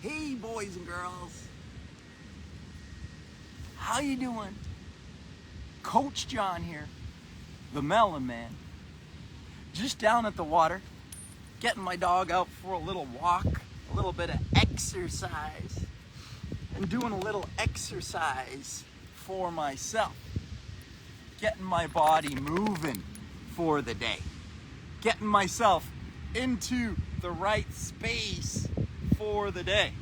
Hey boys and girls, how you doing? Coach John here, the Melon Man. Just down at the water, getting my dog out for a little walk, a little bit of exercise, and doing a little exercise for myself. Getting my body moving for the day. Getting myself into the right space for the day.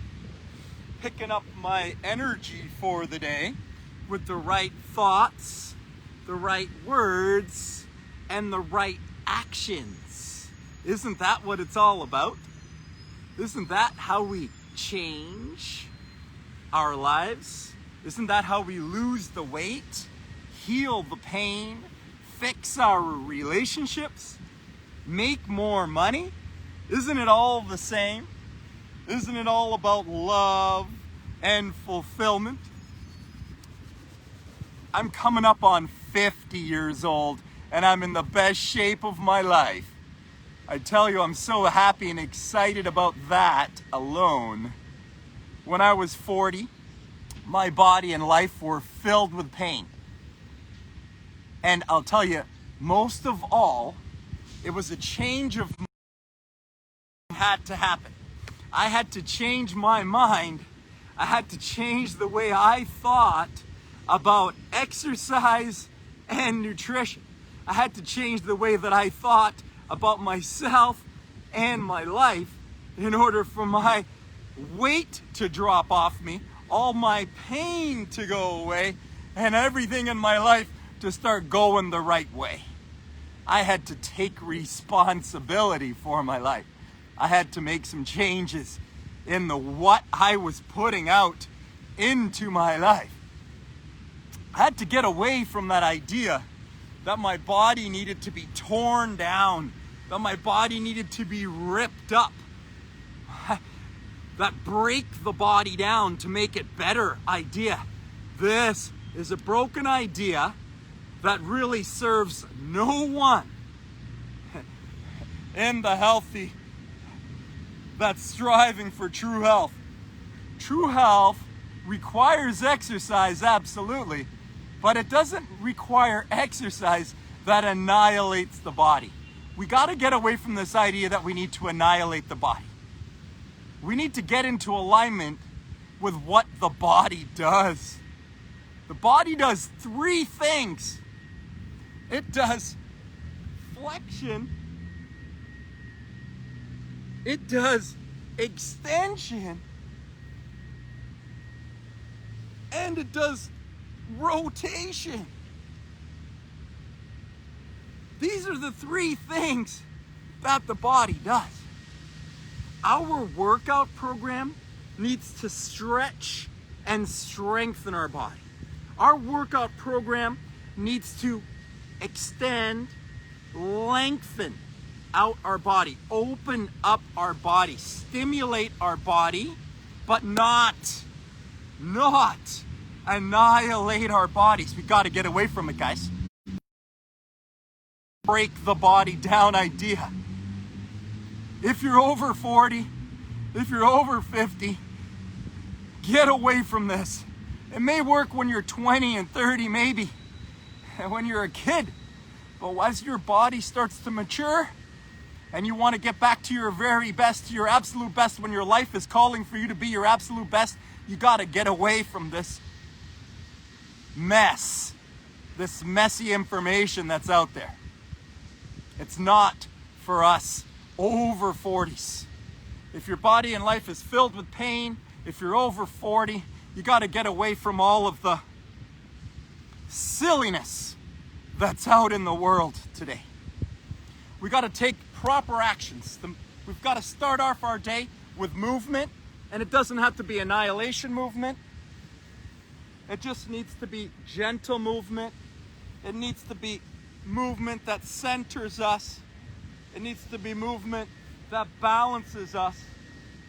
Picking up my energy for the day with the right thoughts, the right words, and the right actions. Isn't that what it's all about? Isn't that how we change our lives? Isn't that how we lose the weight, heal the pain, fix our relationships, make more money? Isn't it all the same? Isn't it all about love and fulfillment? I'm coming up on 50 years old and I'm in the best shape of my life. I tell you, I'm so happy and excited about that alone. When I was 40, my body and life were filled with pain. And I'll tell you, most of all, it was a change of mind that had to happen. I had to change my mind. I had to change the way I thought about exercise and nutrition. I had to change the way that I thought about myself and my life in order for my weight to drop off me, all my pain to go away, and everything in my life to start going the right way. I had to take responsibility for my life. I had to make some changes in what I was putting out into my life. I had to get away from that idea that my body needed to be torn down, that my body needed to be ripped up, that break the body down to make it better idea. This is a broken idea that really serves no one in the healthy that's striving for true health. True health requires exercise, absolutely, but it doesn't require exercise that annihilates the body. We got to get away from this idea that we need to annihilate the body. We need to get into alignment with what the body does. The body does three things. It does flexion, it does extension, and it does rotation. These are the three things that the body does. Our workout program needs to stretch and strengthen our body. Our workout program needs to extend, lengthen out our body, open up our body, stimulate our body, but not annihilate our bodies. We got to get away from it, guys. Break the body down idea. If you're over 40, if you're over 50, get away from this. It may work when you're 20 and 30 maybe, and when you're a kid, but as your body starts to mature and you want to get back to your very best, to your absolute best, when your life is calling for you to be your absolute best, you got to get away from this mess, this messy information that's out there. It's not for us over 40s. If your body and life is filled with pain, if you're over 40, you got to get away from all of the silliness that's out in the world today. We got to take proper actions. We've got to start off our day with movement, and it doesn't have to be annihilation movement. It just needs to be gentle movement. It needs to be movement that centers us. It needs to be movement that balances us.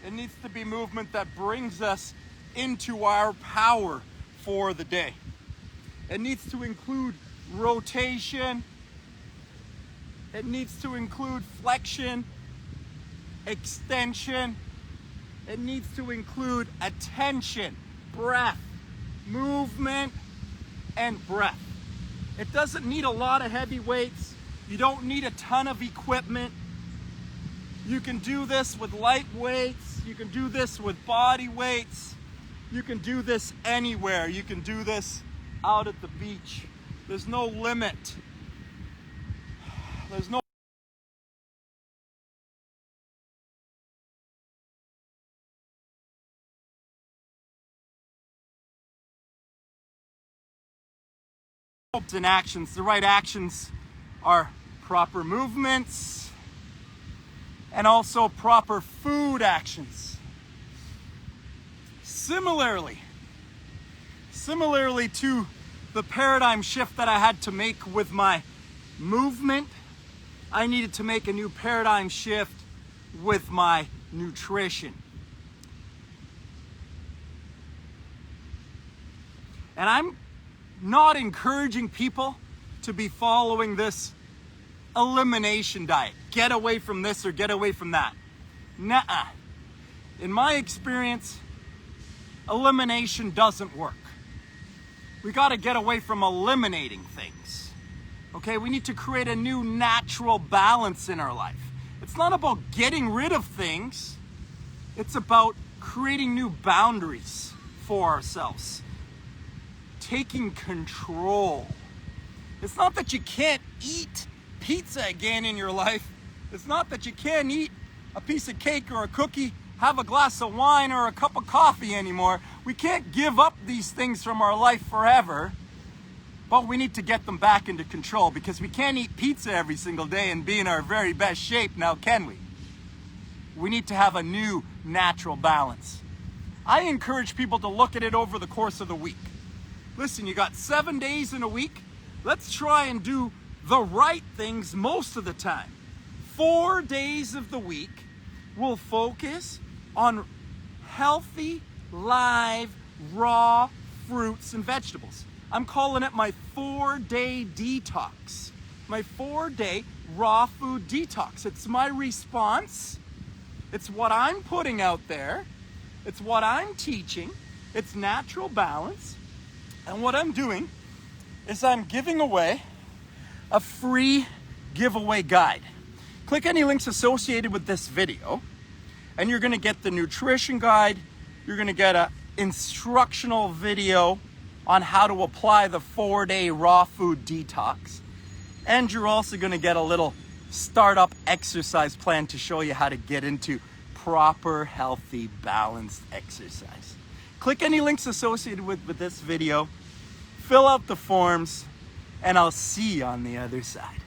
It needs to be movement that brings us into our power for the day. It needs to include rotation. It needs to include flexion, extension, It needs to include attention, breath, movement, and breath. It doesn't need a lot of heavy weights. You don't need a ton of equipment. You can do this with light weights. You can do this with body weights. You can do this anywhere. You can do this out at the beach. There's no limit. There's no and actions. The right actions are proper movements and also proper food actions. Similarly to the paradigm shift that I had to make with my movement, I needed to make a new paradigm shift with my nutrition. And I'm not encouraging people to be following this elimination diet. Get away from this or get away from that. Nuh-uh. In my experience, elimination doesn't work. We got to get away from eliminating things. Okay, we need to create a new natural balance in our life. It's not about getting rid of things. It's about creating new boundaries for ourselves. Taking control. It's not that you can't eat pizza again in your life. It's not that you can't eat a piece of cake or a cookie, have a glass of wine or a cup of coffee anymore. We can't give up these things from our life forever, but we need to get them back into control, because we can't eat pizza every single day and be in our very best shape now, can we? We need to have a new natural balance. I encourage people to look at it over the course of the week. Listen, you got 7 days in a week. Let's try and do the right things most of the time. 4 days of the week, we'll focus on healthy, live, raw fruits and vegetables. I'm calling it my 4-day detox. My 4-day raw food detox. It's my response. It's what I'm putting out there. It's what I'm teaching. It's natural balance. And what I'm doing is I'm giving away a free giveaway guide. Click any links associated with this video, and you're gonna get the nutrition guide. You're gonna get an instructional video on how to apply the 4-day raw food detox. And you're also gonna get a little startup exercise plan to show you how to get into proper, healthy, balanced exercise. Click any links associated with this video, fill out the forms, and I'll see you on the other side.